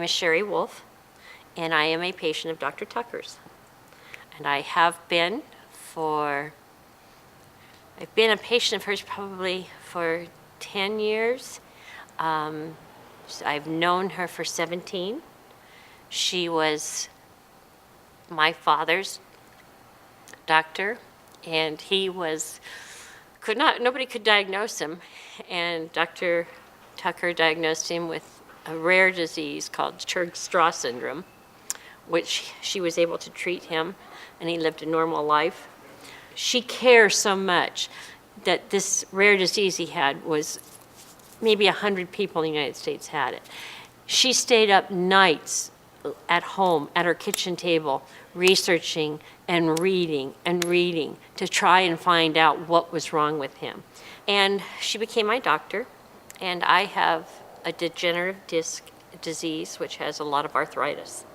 name is Shari Wolf, and I am a patient of Dr. Tucker's. And I have been I've been a patient of hers probably for 10 years. I've known her for 17. She was my father's doctor, and nobody could diagnose him. And Dr. Tucker diagnosed him with a rare disease called Churg-Strauss syndrome, which she was able to treat him, and he lived a normal life. She cares so much that this rare disease he had was maybe 100 people in the United States had it. She stayed up nights at home at her kitchen table researching and reading to try and find out what was wrong with him. And she became my doctor, and I have a degenerative disc disease which has a lot of arthritis.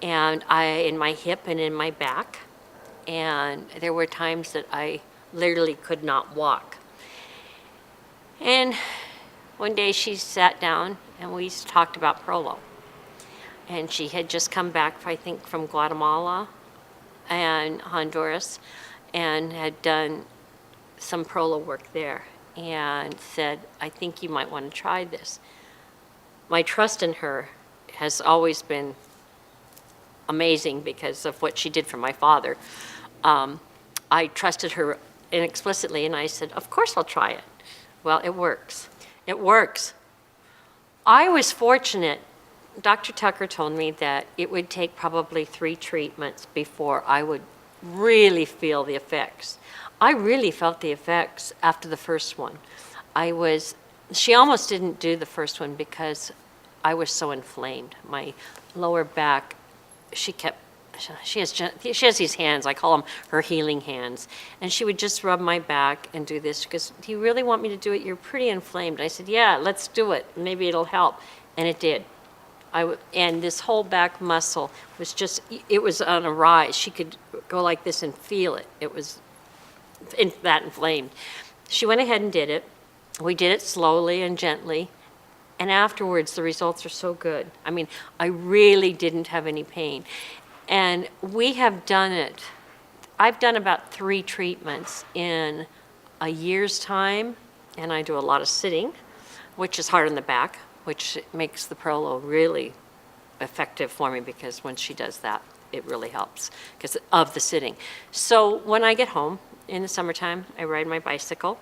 And in my hip and in my back, and there were times that I literally could not walk. And one day she sat down and we talked about Prolo. And she had just come back, I think, from Guatemala and Honduras and had done some Prolo work there and said, I think you might want to try this. My trust in her has always been amazing because of what she did for my father. I trusted her inexplicitly, and I said, of course I'll try it. Well, it works. It works. I was fortunate. Dr. Tucker told me that it would take probably 3 treatments before I would really feel the effects. I really felt the effects after the first one. She almost didn't do the first one because I was so inflamed. My lower back, she has these hands, I call them her healing hands. And she would just rub my back and do this. She goes, do you really want me to do it? You're pretty inflamed. I said, yeah, let's do it. Maybe it'll help. And it did. And this whole back muscle it was on a rise. She could go like this and feel it. It was that inflamed. She went ahead and did it. We did it slowly and gently. And afterwards, the results are so good. I mean, I really didn't have any pain. And we have done it. I've done about 3 treatments in a year's time, and I do a lot of sitting, which is hard on the back, which makes the Prolo really effective for me because when she does that, it really helps because of the sitting. So when I get home in the summertime, I ride my bicycle,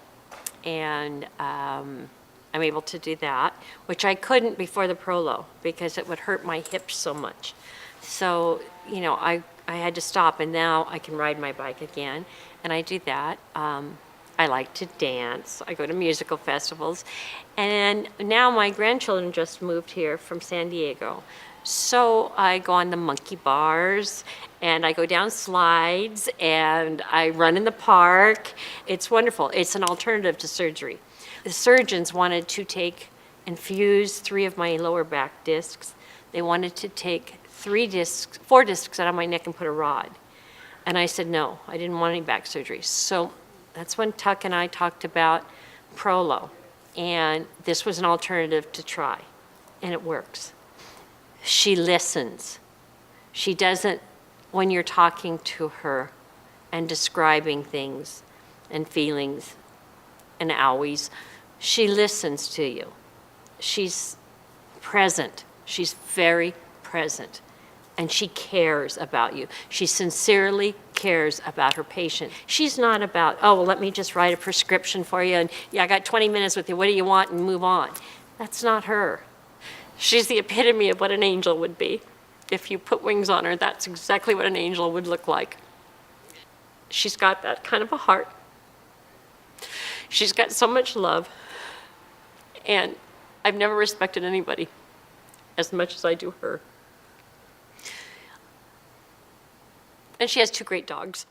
and I'm able to do that, which I couldn't before the Prolo because it would hurt my hips so much. So, I had to stop, and now I can ride my bike again, and I do that. I like to dance. I go to musical festivals. And now my grandchildren just moved here from San Diego. So I go on the monkey bars, and I go down slides, and I run in the park. It's wonderful. It's an alternative to surgery. The surgeons wanted to infuse 3 of my lower back discs. They wanted to take 4 discs out of my neck and put a rod. And I said, no, I didn't want any back surgery. So that's when Tuck and I talked about Prolo. And this was an alternative to try. And it works. She listens. She doesn't, when you're talking to her and describing things and feelings and owies, she listens to you. She's present. She's very present. And she cares about you. She sincerely cares about her patient. She's not about, oh, well, let me just write a prescription for you, and yeah, I got 20 minutes with you, what do you want, and move on. That's not her. She's the epitome of what an angel would be. If you put wings on her, that's exactly what an angel would look like. She's got that kind of a heart. She's got so much love. And I've never respected anybody as much as I do her. And she has 2 great dogs.